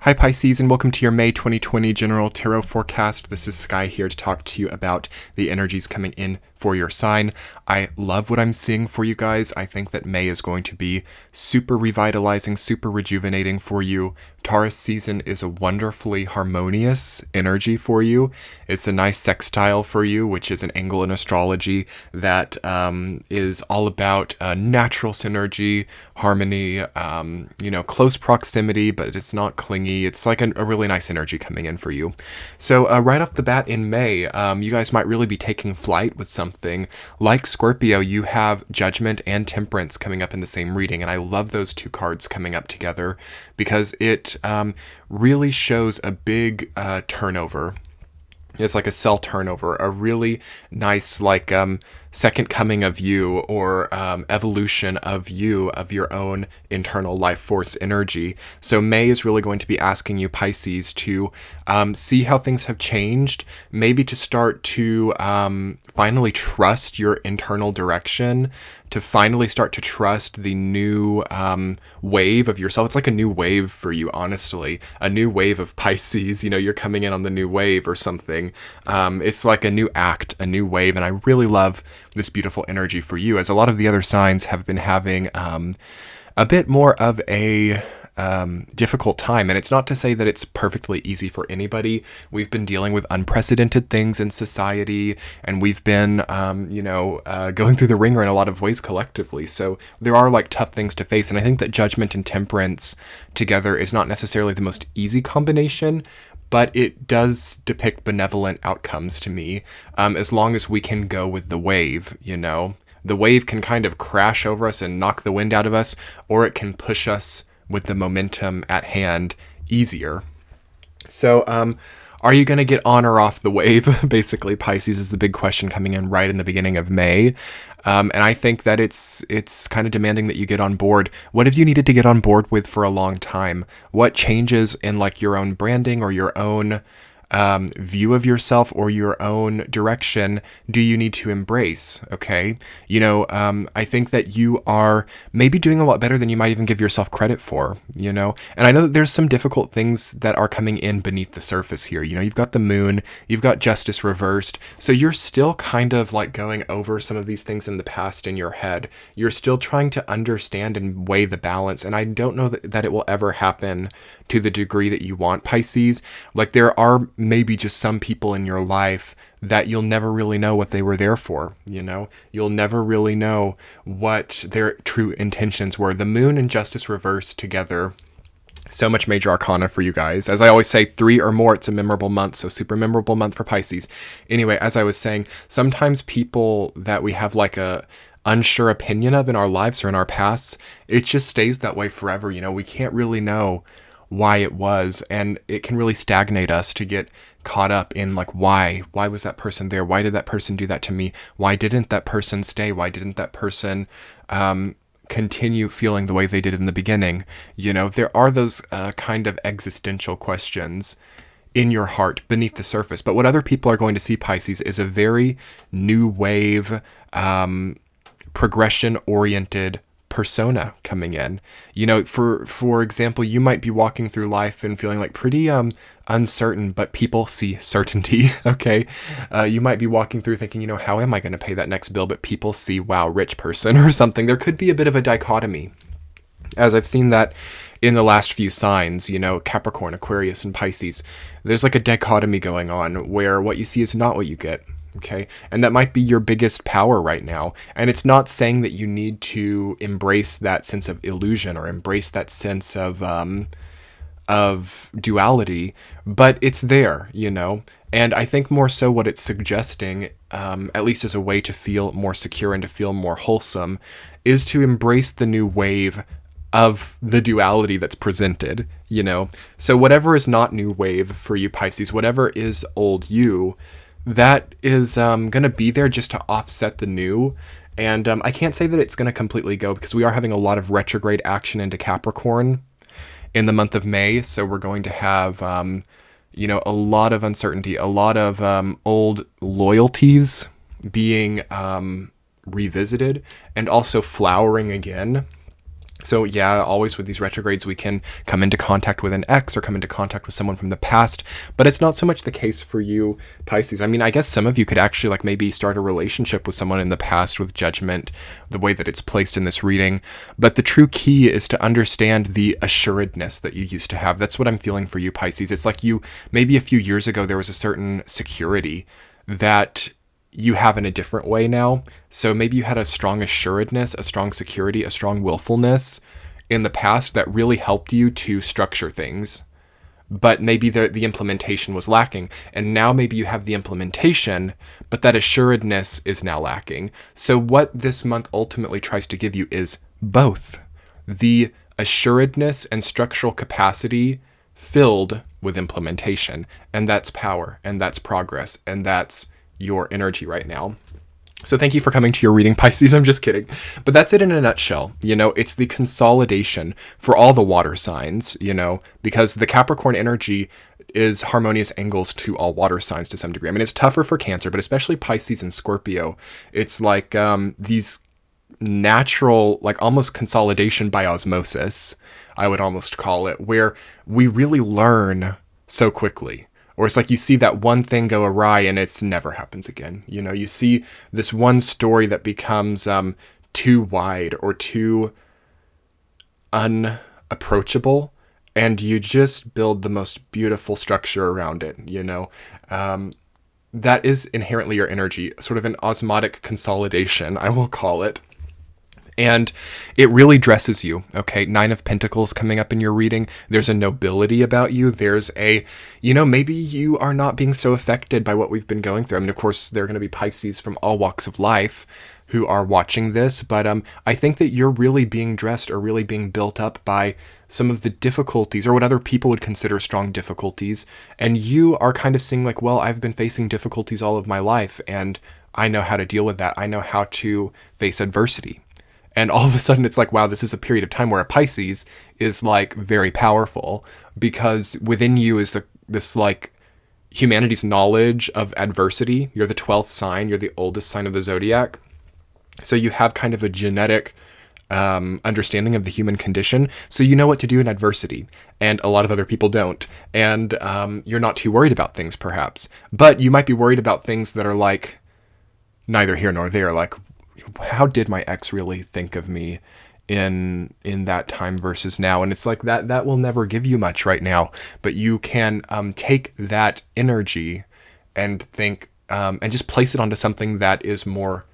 Hi Pisces, and welcome to your May 2020 General Tarot Forecast. This is Sky here to talk to you about the energies coming in for your sign. I love what I'm seeing for you guys. I think that May is going to be super revitalizing, super rejuvenating for you. Taurus season is a wonderfully harmonious energy for you. It's a nice sextile for you, which is an angle in astrology that is all about natural synergy, harmony, close proximity, but it's not clingy. It's like a really nice energy coming in for you. So right off the bat in May, you guys might really be taking flight with something. Like Scorpio, you have Judgment and Temperance coming up in the same reading, and I love those two cards coming up together because it really shows a big turnover. It's like a cell turnover, a really nice second coming of you, or evolution of you, of your own internal life force energy. So May is really going to be asking you, Pisces, to see how things have changed, maybe to start to finally trust your internal direction, to finally start to trust the new wave of yourself. It's like a new wave for you, honestly. A new wave of Pisces. You're coming in on the new wave or something. It's like a new act, a new wave, and I really love this beautiful energy for you, as a lot of the other signs have been having a bit more of a difficult time. And it's not to say that it's perfectly easy for anybody. We've been dealing with unprecedented things in society, and we've been, going through the ringer in a lot of ways collectively. So there are tough things to face. And I think that Judgment and Temperance together is not necessarily the most easy combination, but it does depict benevolent outcomes to me, as long as we can go with the wave, The wave can kind of crash over us and knock the wind out of us, or it can push us with the momentum at hand easier. So, are you going to get on or off the wave? Basically, Pisces is the big question coming in right in the beginning of May. And I think that it's kind of demanding that you get on board. What have you needed to get on board with for a long time? What changes in your own branding or your own view of yourself or your own direction do you need to embrace? Okay. I think that you are maybe doing a lot better than you might even give yourself credit for, and I know that there's some difficult things that are coming in beneath the surface here. You've got the moon, you've got justice reversed. So you're still kind of going over some of these things in the past in your head. You're still trying to understand and weigh the balance. And I don't know that it will ever happen to the degree that you want, Pisces. There are maybe just some people in your life that you'll never really know what they were there for, You'll never really know what their true intentions were. The moon and justice reversed together. So much major arcana for you guys. As I always say, 3 or more, it's a memorable month. So super memorable month for Pisces. Anyway, as I was saying, sometimes people that we have a unsure opinion of in our lives or in our pasts, it just stays that way forever. We can't really know why it was, and it can really stagnate us to get caught up in why was that person there? Why did that person do that to me? Why didn't that person stay? Why didn't that person continue feeling the way they did in the beginning? There are those kind of existential questions in your heart beneath the surface. But what other people are going to see, Pisces, is a very new wave, progression oriented persona coming in. For example, you might be walking through life and feeling pretty uncertain, but people see certainty. Okay, you might be walking through thinking, how am I going to pay that next bill? But people see, wow, rich person or something. There could be a bit of a dichotomy, as I've seen that in the last few signs. Capricorn, Aquarius, and Pisces. There's a dichotomy going on where what you see is not what you get. Okay. And that might be your biggest power right now. And it's not saying that you need to embrace that sense of illusion or embrace that sense of duality, but it's there, And I think more so what it's suggesting, at least as a way to feel more secure and to feel more wholesome, is to embrace the new wave of the duality that's presented, So whatever is not new wave for you, Pisces, whatever is old you, that is going to be there just to offset the new. And I can't say that it's going to completely go, because we are having a lot of retrograde action into Capricorn in the month of May. So we're going to have, a lot of uncertainty, a lot of old loyalties being revisited and also flowering again. So yeah, always with these retrogrades, we can come into contact with an ex or come into contact with someone from the past, but it's not so much the case for you, Pisces. I mean, I guess some of you could actually like maybe start a relationship with someone in the past with Judgment, the way that it's placed in this reading. But the true key is to understand the assuredness that you used to have. That's what I'm feeling for you, Pisces. It's like you, maybe a few years ago, there was a certain security that you have in a different way now. So maybe you had a strong assuredness, a strong security, a strong willfulness in the past that really helped you to structure things. But maybe the implementation was lacking. And now maybe you have the implementation, but that assuredness is now lacking. So what this month ultimately tries to give you is both. The assuredness and structural capacity filled with implementation. And that's power, and that's progress, and that's your energy right now. So thank you for coming to your reading, Pisces. I'm just kidding. But that's it in a nutshell. It's the consolidation for all the water signs, because the Capricorn energy is harmonious angles to all water signs to some degree. I mean, it's tougher for Cancer, but especially Pisces and Scorpio. It's like these natural, like almost consolidation by osmosis, I would almost call it, where we really learn so quickly. Or it's like you see that one thing go awry and it's never happens again. You see this one story that becomes too wide or too unapproachable, and you just build the most beautiful structure around it, that is inherently your energy, sort of an osmotic consolidation, I will call it. And it really dresses you, okay? 9 of Pentacles coming up in your reading. There's a nobility about you. There's a, maybe you are not being so affected by what we've been going through. I mean, of course, there are going to be Pisces from all walks of life who are watching this, but I think that you're really being dressed or really being built up by some of the difficulties or what other people would consider strong difficulties. And you are kind of seeing like, well, I've been facing difficulties all of my life, and I know how to deal with that. I know how to face adversity. And all of a sudden it's like, wow, this is a period of time where a Pisces is like very powerful, because within you is this like humanity's knowledge of adversity. You're the 12th sign. You're the oldest sign of the zodiac. So you have kind of a genetic understanding of the human condition. So you know what to do in adversity, and a lot of other people don't. And you're not too worried about things perhaps, but you might be worried about things that are like neither here nor there. Like, how did my ex really think of me in that time versus now? And it's like that will never give you much right now, but you can take that energy and think and just place it onto something that is more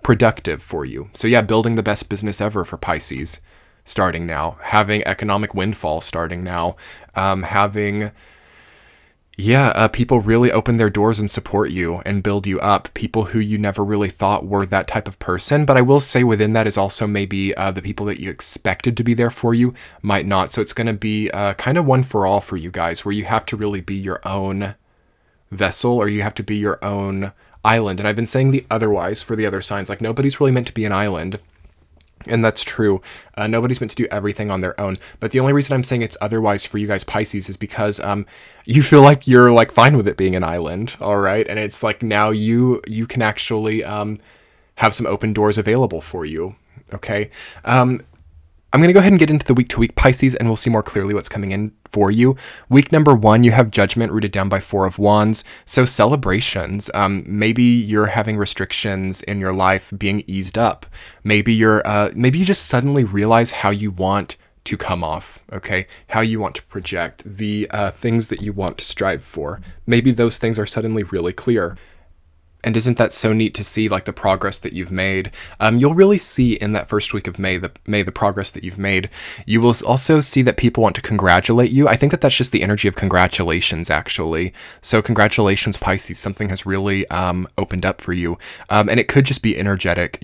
productive for you. So yeah, building the best business ever for Pisces starting now, having economic windfall starting now, having people really open their doors and support you and build you up. People who you never really thought were that type of person. But I will say within that is also maybe the people that you expected to be there for you might not. So it's going to be kind of one for all for you guys, where you have to really be your own vessel, or you have to be your own island. And I've been saying the otherwise for the other signs, like nobody's really meant to be an island. And that's true. Nobody's meant to do everything on their own. But the only reason I'm saying it's otherwise for you guys, Pisces, is because you feel like you're like fine with it being an island, all right? And it's like now you can actually have some open doors available for you, okay? I'm going to go ahead and get into the week-to-week Pisces, and we'll see more clearly what's coming in for you. Week number 1, you have Judgment rooted down by 4 of Wands. So celebrations. Maybe you're having restrictions in your life being eased up. Maybe you just suddenly realize how you want to come off, okay? How you want to project, the things that you want to strive for. Maybe those things are suddenly really clear. And isn't that so neat to see, like, the progress that you've made? You'll really see in that first week of May the progress that you've made. You will also see that people want to congratulate you. I think that that's just the energy of congratulations, actually. So congratulations, Pisces. Something has really opened up for you. And it could just be energetic,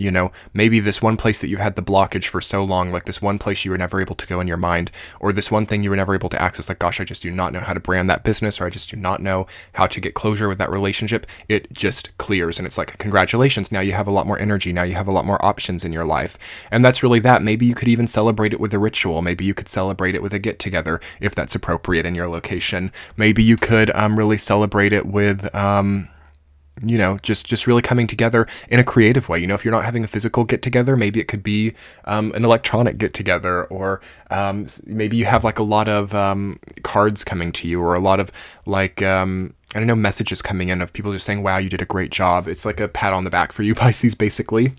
Maybe this one place that you had the blockage for so long, like this one place you were never able to go in your mind, or this one thing you were never able to access, like, gosh, I just do not know how to brand that business, or I just do not know how to get closure with that relationship. It just clears, and it's like, congratulations, now you have a lot more energy, now you have a lot more options in your life. And that's really that. Maybe you could even celebrate it with a ritual. Maybe you could celebrate it with a get together if that's appropriate in your location. Maybe you could really celebrate it with just really coming together in a creative way. If you're not having a physical get together, maybe it could be an electronic get together, or maybe you have like a lot of cards coming to you, or a lot of like, I don't know, messages coming in of people just saying, wow, you did a great job. It's like a pat on the back for you, Pisces, basically.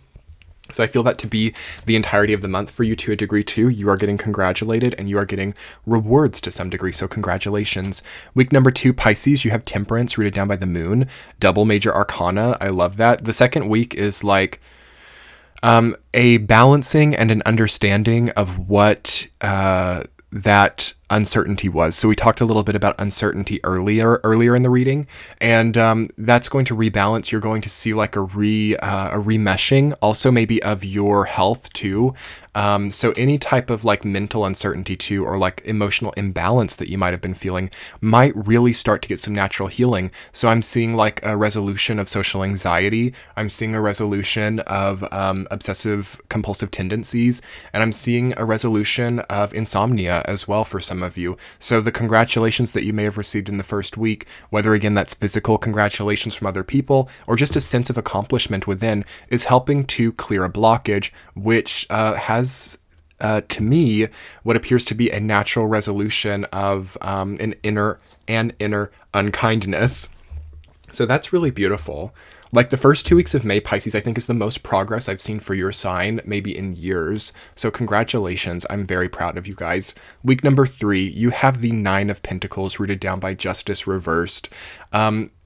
So I feel that to be the entirety of the month for you to a degree too. You are getting congratulated and you are getting rewards to some degree. So congratulations. Week number 2, Pisces, you have Temperance rooted down by the moon, double major arcana. I love that. The second week is like a balancing and an understanding of what that uncertainty was. So we talked a little bit about uncertainty earlier in the reading, and that's going to rebalance. You're going to see like a remeshing, also maybe of your health too. So any type of like mental uncertainty too, or like emotional imbalance that you might have been feeling might really start to get some natural healing. So I'm seeing like a resolution of social anxiety. I'm seeing a resolution of obsessive compulsive tendencies, and I'm seeing a resolution of insomnia as well for some of you. So the congratulations that you may have received in the first week, whether again that's physical congratulations from other people or just a sense of accomplishment within, is helping to clear a blockage, which has to me what appears to be a natural resolution of an inner unkindness. So that's really beautiful. Like the first 2 weeks of May, Pisces, I think is the most progress I've seen for your sign, maybe in years. So congratulations. I'm very proud of you guys. Week number 3, you have the 9 of Pentacles rooted down by Justice reversed.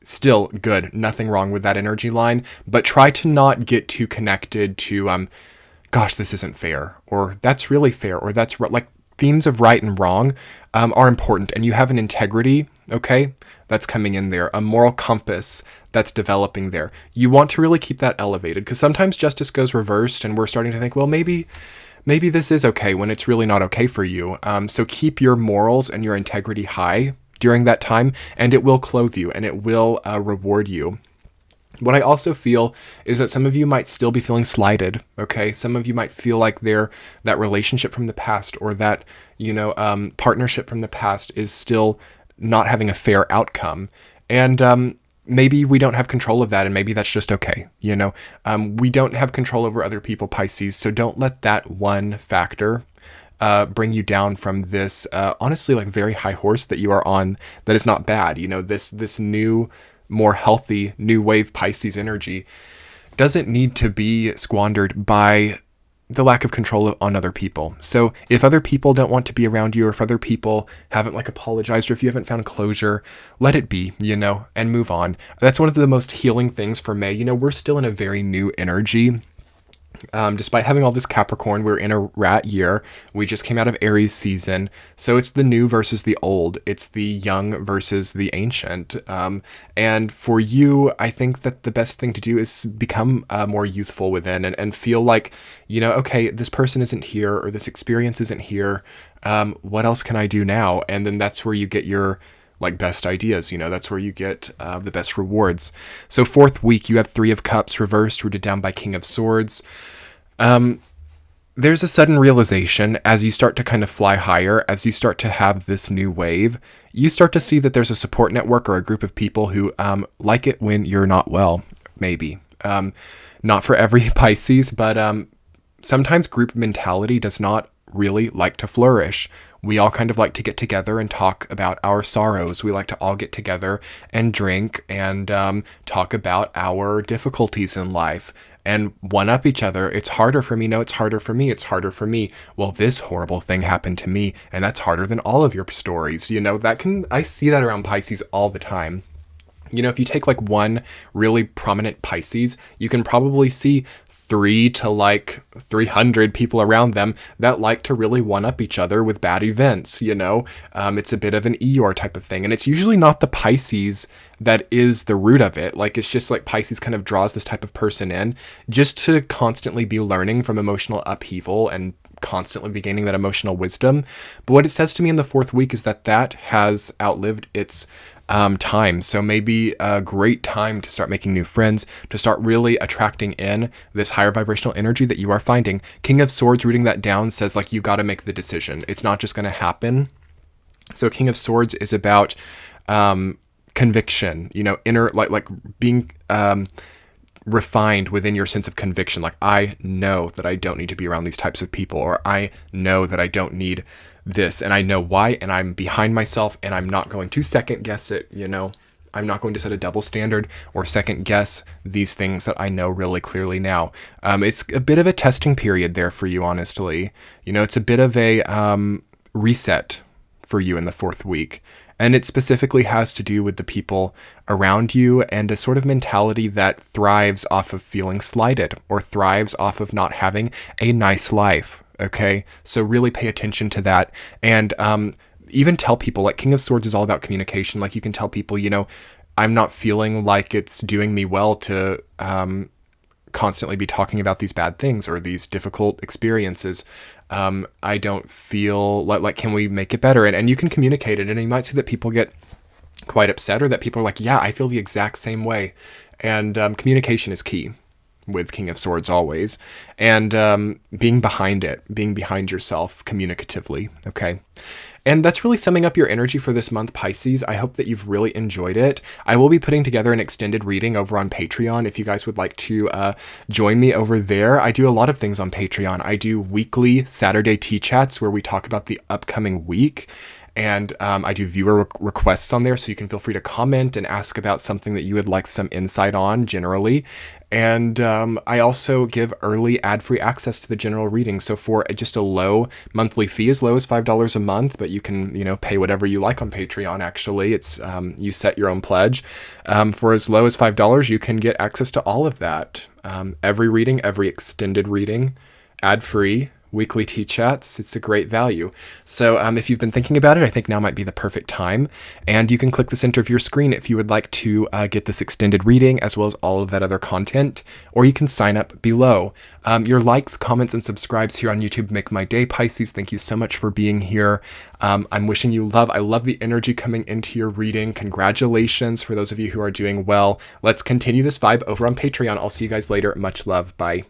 Still good. Nothing wrong with that energy line, but try to not get too connected to, gosh, this isn't fair, or that's really fair, or that's like themes of right and wrong are important, and you have an integrity, okay, that's coming in there, a moral compass that's developing there. You want to really keep that elevated, because sometimes justice goes reversed and we're starting to think, well, maybe this is okay when it's really not okay for you. So keep your morals and your integrity high during that time, and it will clothe you and it will reward you. What I also feel is that some of you might still be feeling slighted, okay? Some of you might feel like that relationship from the past, or that, partnership from the past is still not having a fair outcome. And maybe we don't have control of that, and maybe that's just okay, We don't have control over other people, Pisces, so don't let that one factor bring you down from this, honestly, like very high horse that you are on that is not bad. This new, more healthy new wave Pisces energy doesn't need to be squandered by the lack of control on other people. So if other people don't want to be around you, or if other people haven't like apologized, or if you haven't found closure, let it be, and move on. That's one of the most healing things for May. We're still in a very new energy. Despite having all this Capricorn, we're in a rat year. We just came out of Aries season. So it's the new versus the old. It's the young versus the ancient. And for you, I think that the best thing to do is become more youthful within, and feel like, okay, this person isn't here, or this experience isn't here. What else can I do now? And then that's where you get your best ideas, that's where you get the best rewards. So 4th week, you have 3 of Cups reversed, rooted down by King of Swords. There's a sudden realization as you start to kind of fly higher, as you start to have this new wave, you start to see that there's a support network, or a group of people who like it when you're not well, maybe. Not for every Pisces, but sometimes group mentality does not really like to flourish. We all kind of like to get together and talk about our sorrows. We like to all get together and drink and talk about our difficulties in life and one up each other. It's harder for me. No, it's harder for me. It's harder for me. Well, this horrible thing happened to me, and that's harder than all of your stories. I see that around Pisces all the time. If you take like one really prominent Pisces, you can probably see 3 to 300 people around them that like to really one-up each other with bad events, It's a bit of an Eeyore type of thing. And it's usually not the Pisces that is the root of it. It's just like Pisces kind of draws this type of person in just to constantly be learning from emotional upheaval and constantly be gaining that emotional wisdom. But what it says to me in the 4th week is that has outlived its time. So maybe a great time to start making new friends, to start really attracting in this higher vibrational energy that you are finding. King of Swords, reading that down, says you got to make the decision. It's not just going to happen. So King of Swords is about conviction, inner, like being refined within your sense of conviction. Like, I know that I don't need to be around these types of people, or I know that I don't need this, and I know why, and I'm behind myself, and I'm not going to second guess it. I'm not going to set a double standard or second guess these things that I know really clearly now. It's a bit of a testing period there for you, honestly. It's a bit of a reset for you in the 4th week. And it specifically has to do with the people around you and a sort of mentality that thrives off of feeling slighted or thrives off of not having a nice life. Okay, so really pay attention to that. And even tell people, like, King of Swords is all about communication. Like, you can tell people, I'm not feeling like it's doing me well to constantly be talking about these bad things or these difficult experiences. I don't feel like, can we make it better? And you can communicate it. And you might see that people get quite upset, or that people are like, yeah, I feel the exact same way. And communication is key with King of Swords always. And being behind yourself communicatively. Okay. And that's really summing up your energy for this month, Pisces. I hope that you've really enjoyed it. I will be putting together an extended reading over on Patreon if you guys would like to join me over there. I do a lot of things on Patreon. I do weekly Saturday tea chats where we talk about the upcoming week. And I do viewer requests on there, so you can feel free to comment and ask about something that you would like some insight on generally. And I also give early ad-free access to the general reading. So for just a low monthly fee, as low as $5 a month, but you can, pay whatever you like on Patreon, actually. It's you set your own pledge. For as low as $5, you can get access to all of that. Every reading, every extended reading, ad-free. Weekly tea chats. It's a great value. So if you've been thinking about it, I think now might be the perfect time. And you can click the center of your screen if you would like to get this extended reading as well as all of that other content, or you can sign up below. Your likes, comments, and subscribes here on YouTube make my day, Pisces. Thank you so much for being here. I'm wishing you love. I love the energy coming into your reading. Congratulations for those of you who are doing well. Let's continue this vibe over on Patreon. I'll see you guys later. Much love. Bye.